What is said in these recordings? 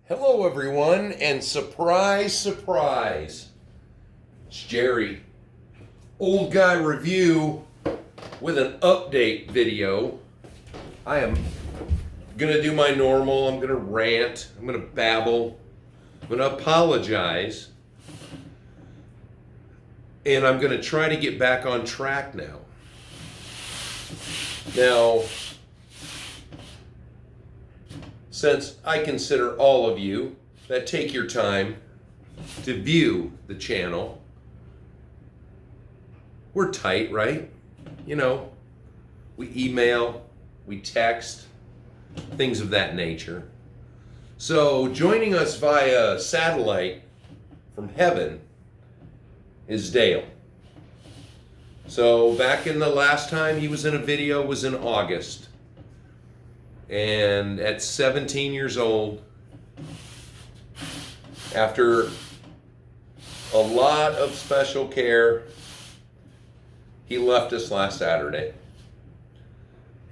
Hello everyone, and surprise, surprise, it's Jerry, Old Guy Review with an update video. I am gonna do my normal, I'm gonna rant, I'm gonna babble, I'm gonna apologize, and I'm gonna try to get back on track now. Now, since I consider all of you that take your time to view the channel, we're tight, right? You know, we email, we text, things of that nature. So joining us via satellite from heaven is Dale. So back in the last time he was in a video was in August. And at 17 years old, after a lot of special care, he left us last Saturday.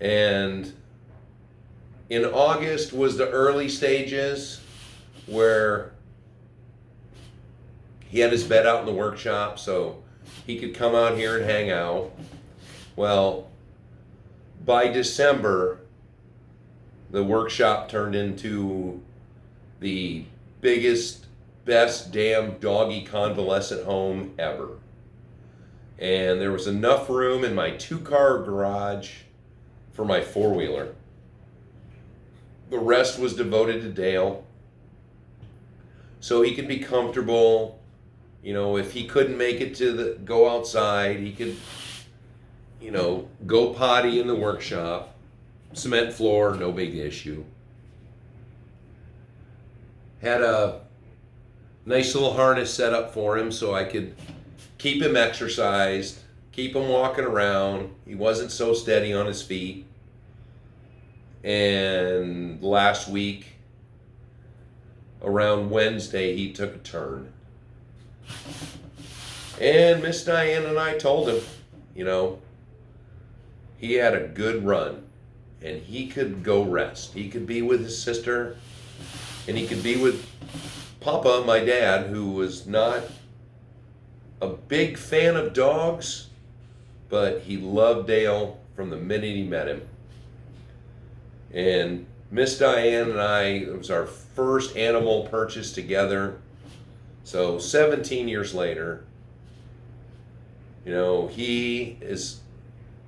And in August was the early stages where he had his bed out in the workshop so he could come out here and hang out. Well, by December, the workshop turned into the biggest, best damn doggy convalescent home ever. And there was enough room in my 2-car garage for my 4-wheeler. The rest was devoted to Dale, so he could be comfortable. You know, if he couldn't make it to go outside, he could, go potty in the workshop. Cement floor, no big issue. Had a nice little harness set up for him so I could keep him exercised, keep him walking around. He wasn't so steady on his feet. And last week, around Wednesday, he took a turn. And Miss Diane and I told him, he had a good run. And he could go rest. He could be with his sister, and he could be with Papa, my dad, who was not a big fan of dogs, but he loved Dale from the minute he met him. And Miss Diane and I, it was our first animal purchase together. So 17 years later, he is,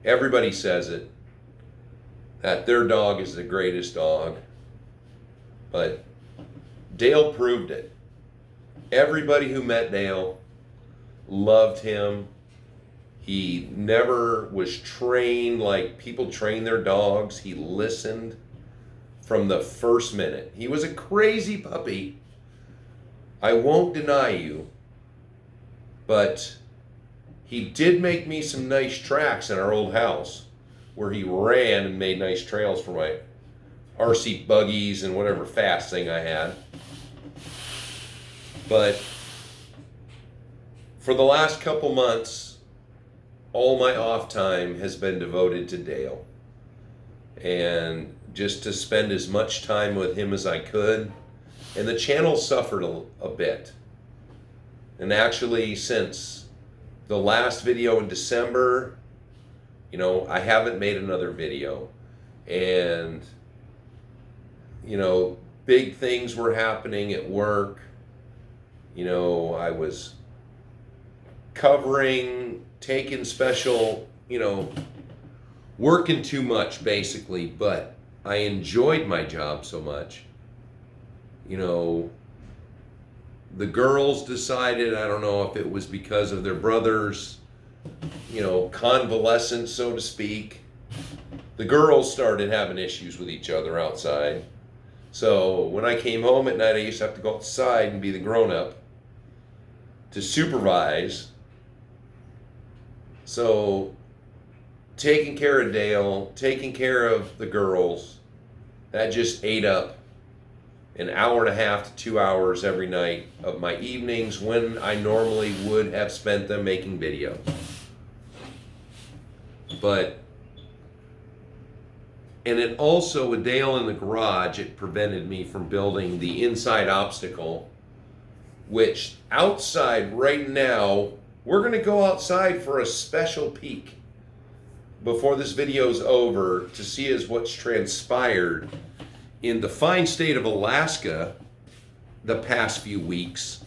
everybody says it, that their dog is the greatest dog. But Dale proved it. Everybody who met Dale loved him. He never was trained like people train their dogs. He listened from the first minute. He was a crazy puppy. I won't deny you. But he did make me some nice tracks in our old house, where he ran and made nice trails for my RC buggies and whatever fast thing I had. But for the last couple months, all my off time has been devoted to Dale. And just to spend as much time with him as I could. And the channel suffered a bit. And actually, since the last video in December, I haven't made another video, and, big things were happening at work. I was covering, taking special, working too much basically, but I enjoyed my job so much. The girls decided, I don't know if it was because of their brothers, convalescence, so to speak. The girls started having issues with each other outside. So when I came home at night, I used to have to go outside and be the grown-up to supervise. So taking care of Dale, taking care of the girls, that just ate up an hour and a half to 2 hours every night of my evenings when I normally would have spent them making videos. But And it also, with Dale in the garage, it prevented me from building the inside obstacle, which outside right now, we're going to go outside for a special peek before this video's over to see as what's transpired in the fine state of Alaska the past few weeks.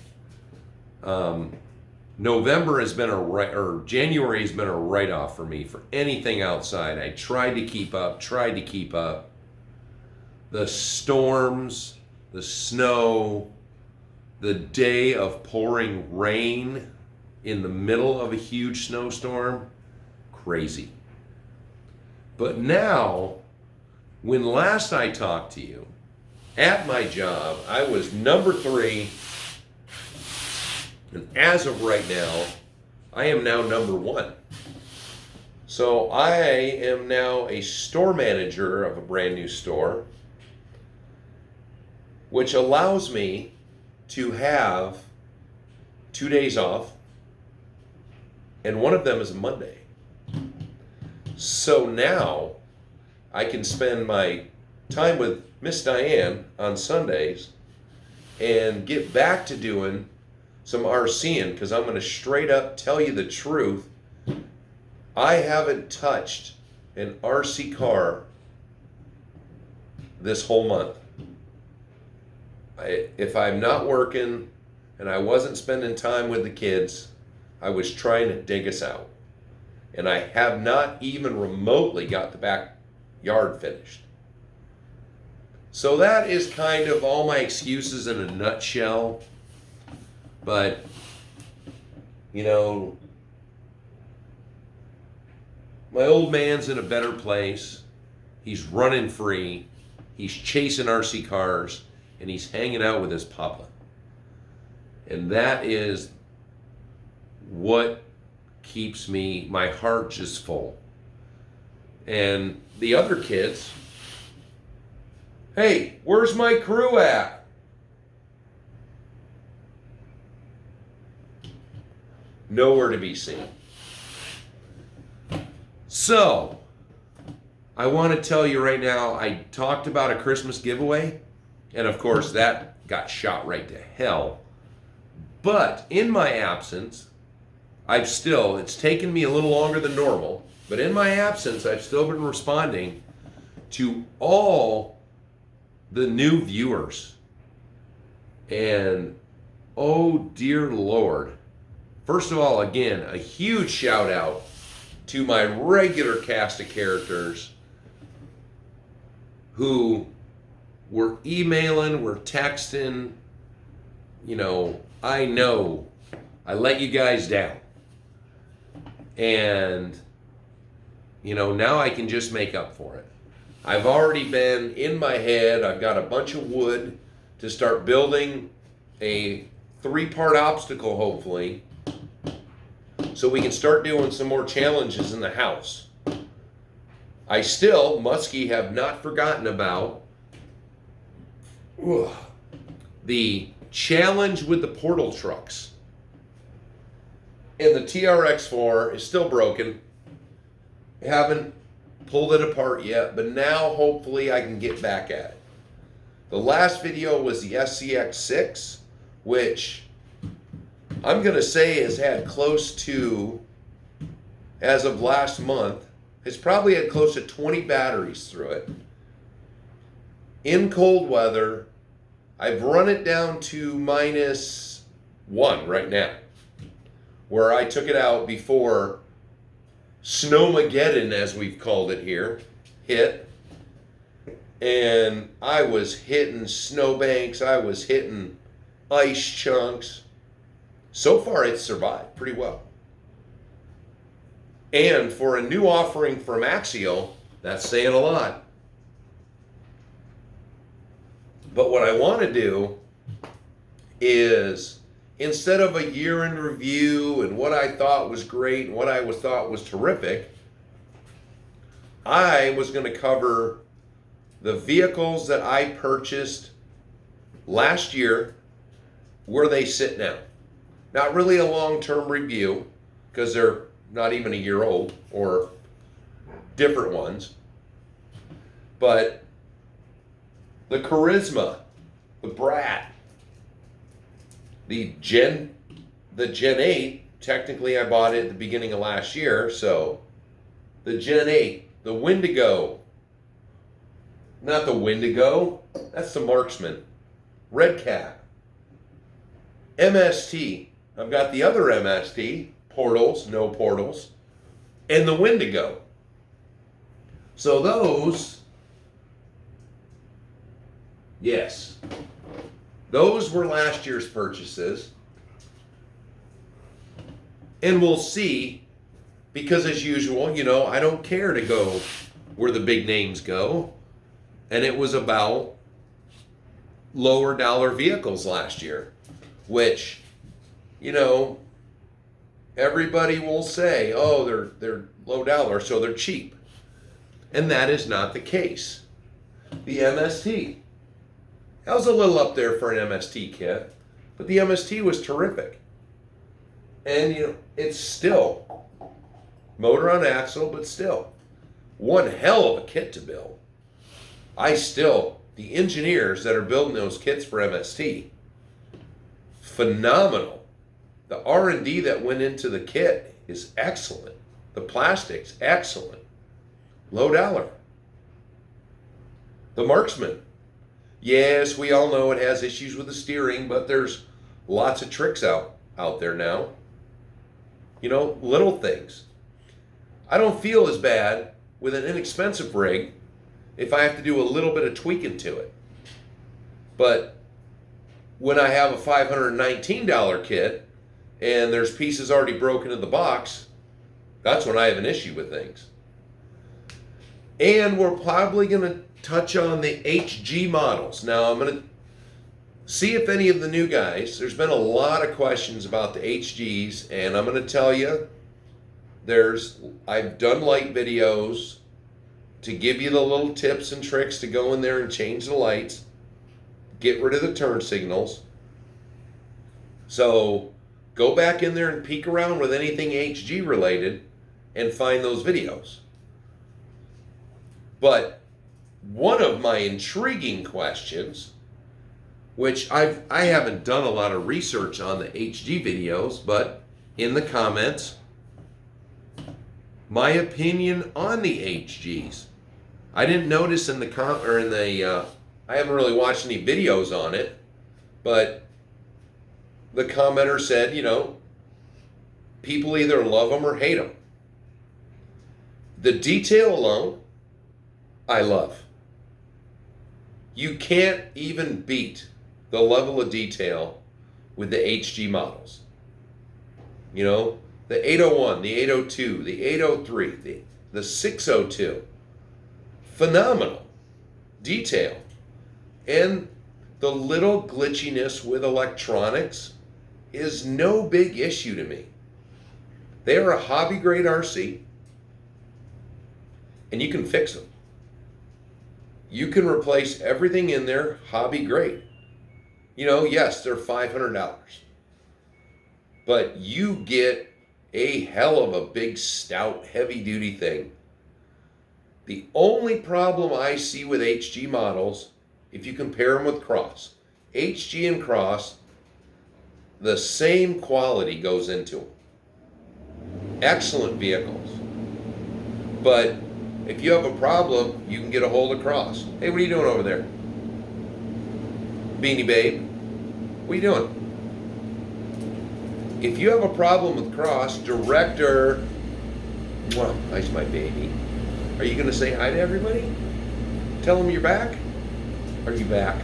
November has been January has been a write-off for me for anything outside. I tried to keep up. The storms, the snow, the day of pouring rain in the middle of a huge snowstorm, crazy. But now, when last I talked to you, at my job, I was number 3. And as of right now, I am now number 1. So I am now a store manager of a brand new store, which allows me to have 2 days off, and one of them is a Monday. So now I can spend my time with Miss Diane on Sundays and get back to doing some RCing, because I'm going to straight up tell you the truth. I haven't touched an RC car this whole month. If I'm not working and I wasn't spending time with the kids, I was trying to dig us out. And I have not even remotely got the backyard finished. So that is kind of all my excuses in a nutshell. But, you know, my old man's in a better place. He's running free. He's chasing RC cars. And he's hanging out with his papa. And that is what keeps my heart just full. And the other kids, hey, where's my crew at? Nowhere to be seen. So, I want to tell you right now, I talked about a Christmas giveaway, and of course that got shot right to hell. But in my absence, it's taken me a little longer than normal, but in my absence, I've still been responding to all the new viewers. And oh dear Lord. First of all, again, a huge shout out to my regular cast of characters who were emailing, were texting. You know I let you guys down. And, you know, now I can just make up for it. I've already been in my head. I've got a bunch of wood to start building a 3-part obstacle, hopefully, so we can start doing some more challenges in the house. I still, Muskie, have not forgotten about the challenge with the portal trucks. And the TRX4 is still broken. I haven't pulled it apart yet, but now hopefully I can get back at it. The last video was the SCX6, which I'm going to say has had close to, as of last month, it's probably had close to 20 batteries through it. In cold weather, I've run it down to -1 right now, where I took it out before Snowmageddon, as we've called it here, hit. And I was hitting snowbanks, I was hitting ice chunks. So far, it's survived pretty well. And for a new offering from Axial, that's saying a lot. But what I want to do is, instead of a year in review and what I thought was great and what I thought was terrific, I was going to cover the vehicles that I purchased last year, where they sit now. Not really a long-term review, because they're not even a year old, or different ones. But the Charisma, the Brat, the Gen 8, technically I bought it at the beginning of last year, so the Gen 8, the Wendigo, not the Wendigo, that's the Marksman, Red Cat, MST, I've got the other MST, Portals, no Portals, and the Wendigo. So those, yes, those were last year's purchases. And we'll see, because as usual, you know, I don't care to go where the big names go. And it was about lower dollar vehicles last year, which, you know, everybody will say, oh, they're low dollar, so they're cheap. And that is not the case. The MST, that was a little up there for an MST kit, but the MST was terrific. And, you know, it's still motor on axle, but still one hell of a kit to build. The engineers that are building those kits for MST, phenomenal. The R&D that went into the kit is excellent. The plastics, excellent. Low dollar. The Marksman. Yes, we all know it has issues with the steering, but there's lots of tricks out there now. You know, little things. I don't feel as bad with an inexpensive rig if I have to do a little bit of tweaking to it. But when I have a $519 kit and there's pieces already broken in the box, that's when I have an issue with things. And we're probably going to touch on the HG models. Now, I'm going to see if any of the new guys, there's been a lot of questions about the HGs, and I'm going to tell you, I've done light videos to give you the little tips and tricks to go in there and change the lights, get rid of the turn signals. So go back in there and peek around with anything HG related and find those videos. But one of my intriguing questions, which I haven't done a lot of research on the HG videos, but in the comments, my opinion on the HGs. I didn't notice in the I haven't really watched any videos on it, but the commenter said, you know, people either love them or hate them. The detail alone, I love. You can't even beat the level of detail with the HG models. You know, the 801, the 802, the 803, the 602. Phenomenal detail. And the little glitchiness with electronics is no big issue to me. They are a hobby grade RC, and you can fix them. You can replace everything in there hobby grade. You know, yes, they're $500, but you get a hell of a big, stout, heavy duty thing. The only problem I see with HG models, if you compare them with Cross, HG and Cross, the same quality goes into them. Excellent vehicles. But if you have a problem, you can get a hold of Cross. Hey, what are you doing over there? Beanie Babe, what are you doing? If you have a problem with Cross, Director, well, nice my baby. Are you going to say hi to everybody? Tell them you're back? Are you back?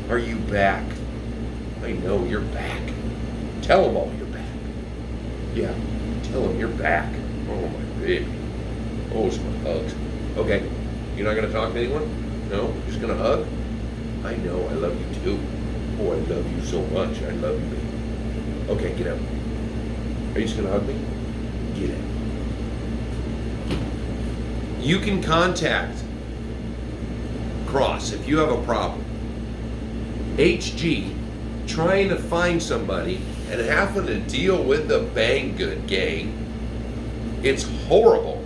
Are you back? I know you're back. Tell them all you're back. Yeah, tell them you're back. Oh, my baby. Oh, some hugs. Okay, you're not going to talk to anyone? No? Just going to hug? I know, I love you too. Oh, I love you so much. I love you, baby. Okay, get out. Are you just going to hug me? Get out. You can contact Cross if you have a problem. HG, trying to find somebody and having to deal with the Banggood gang, it's horrible.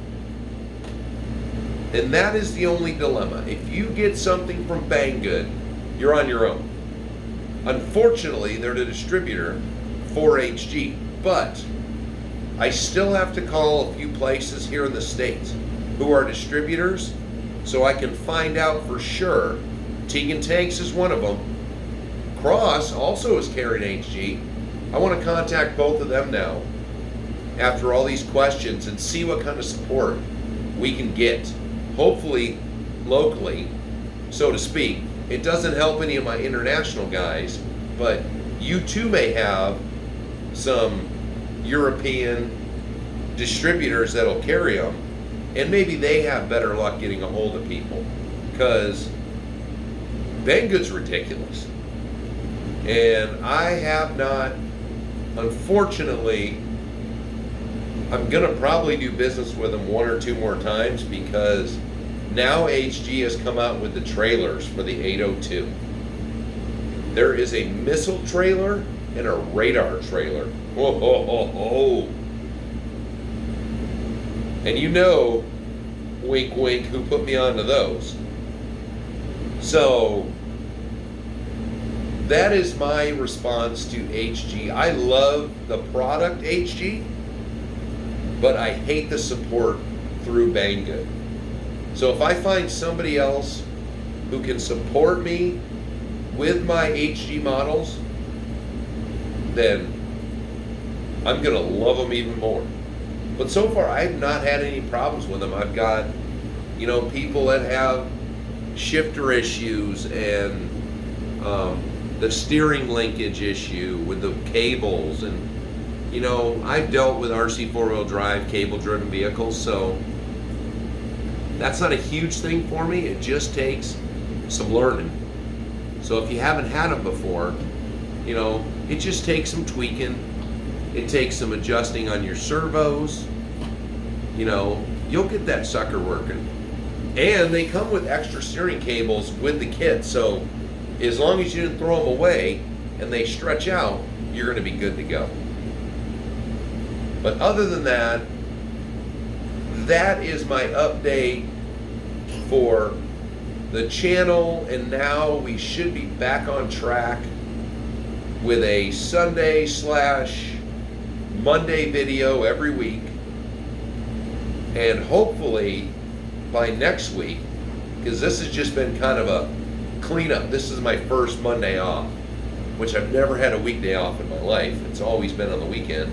And that is the only dilemma. If you get something from Banggood, you're on your own. Unfortunately, they're the distributor for HG, but I still have to call a few places here in the States who are distributors so I can find out for sure. Teagan Tanks is one of them. Cross also is carrying HG. I want to contact both of them now after all these questions and see what kind of support we can get. Hopefully locally, so to speak. It doesn't help any of my international guys, but you too may have some European distributors that'll carry them, and maybe they have better luck getting a hold of people, because Banggood's ridiculous. And I have not, unfortunately, I'm going to probably do business with them one or two more times, because now HG has come out with the trailers for the 802. There is a missile trailer and a radar trailer. Whoa, ho, ho, ho. And you know, wink, wink, who put me onto those. So, that is my response to HG. I love the product HG, but I hate the support through Banggood. So if I find somebody else who can support me with my HG models, then I'm going to love them even more. But so far, I've not had any problems with them. I've got, people that have shifter issues and the steering linkage issue with the cables. And, I've dealt with RC four-wheel drive cable-driven vehicles, so that's not a huge thing for me. It just takes some learning. So if you haven't had them before, it just takes some tweaking. It takes some adjusting on your servos. You'll get that sucker working. And they come with extra steering cables with the kit. So as long as you didn't throw them away and they stretch out, you're going to be good to go. But other than that, that is my update for the channel, and now we should be back on track with a Sunday/Monday video every week, and hopefully by next week, because this has just been kind of a cleanup. This is my first Monday off, which I've never had a weekday off in my life. It's always been on the weekend.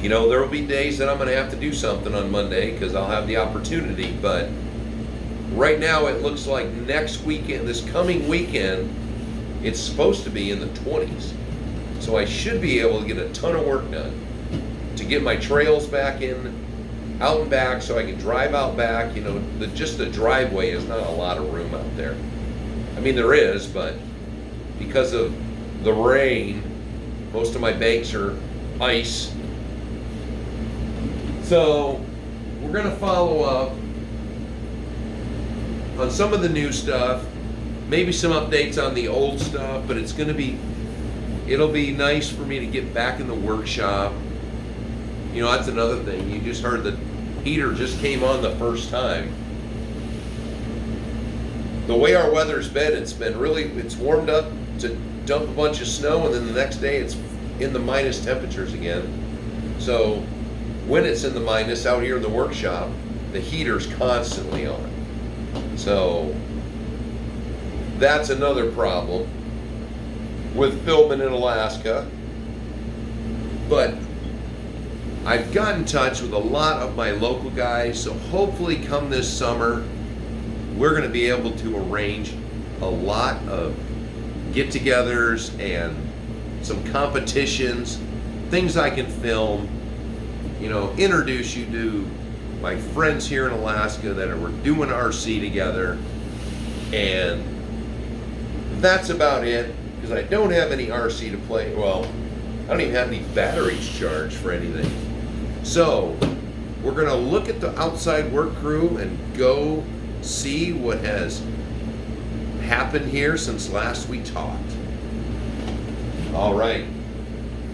There will be days that I'm going to have to do something on Monday because I'll have the opportunity, but right now it looks like next weekend, this coming weekend, it's supposed to be in the 20s. So I should be able to get a ton of work done to get my trails back in, out and back, so I can drive out back. Just the driveway is not a lot of room out there. I mean, there is, but because of the rain, most of my banks are ice. So we're going to follow up on some of the new stuff, maybe some updates on the old stuff, but it'll be nice for me to get back in the workshop. That's another thing. You just heard the heater just came on the first time. The way our weather's been, it's warmed up to dump a bunch of snow, and then the next day it's in the minus temperatures again. So when it's in the minus out here in the workshop, the heater's constantly on. So that's another problem with filming in Alaska. But I've got in touch with a lot of my local guys, so hopefully come this summer, we're going to be able to arrange a lot of get-togethers and some competitions, things I can film, introduce you to my friends here in Alaska that we're doing RC together. And that's about it, because I don't have any RC to play. Well, I don't even have any batteries charged for anything. So we're going to look at the outside work crew and go see what has happened here since last we talked. All right.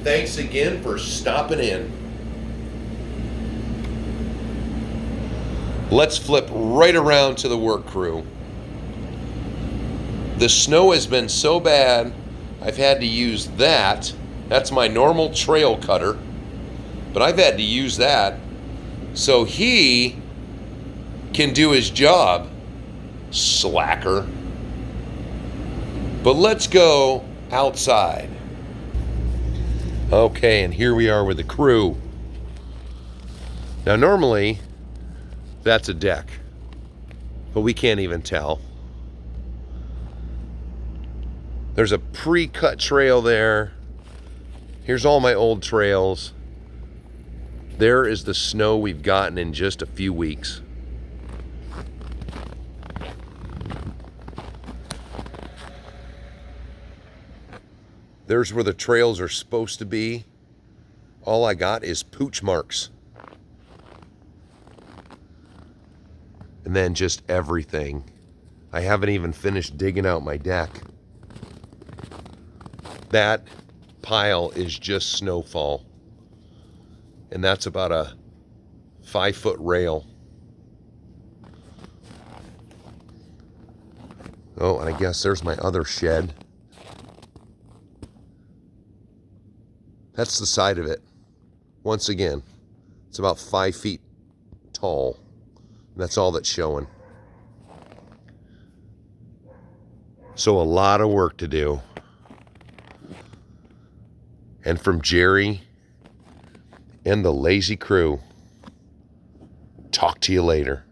Thanks again for stopping in. Let's flip right around to the work crew. The snow has been so bad, I've had to use that. That's my normal trail cutter, but I've had to use that so he can do his job, slacker. But let's go outside. Okay, and here we are with the crew. Now normally, that's a deck, but we can't even tell. There's a pre-cut trail there. Here's all my old trails. There is the snow we've gotten in just a few weeks. There's where the trails are supposed to be. All I got is pooch marks. And then just everything. I haven't even finished digging out my deck. That pile is just snowfall. And that's about a 5-foot rail. Oh, and I guess there's my other shed. That's the side of it. Once again, it's about 5 feet tall. That's all that's showing. So a lot of work to do. And from Jerry and the lazy crew, talk to you later.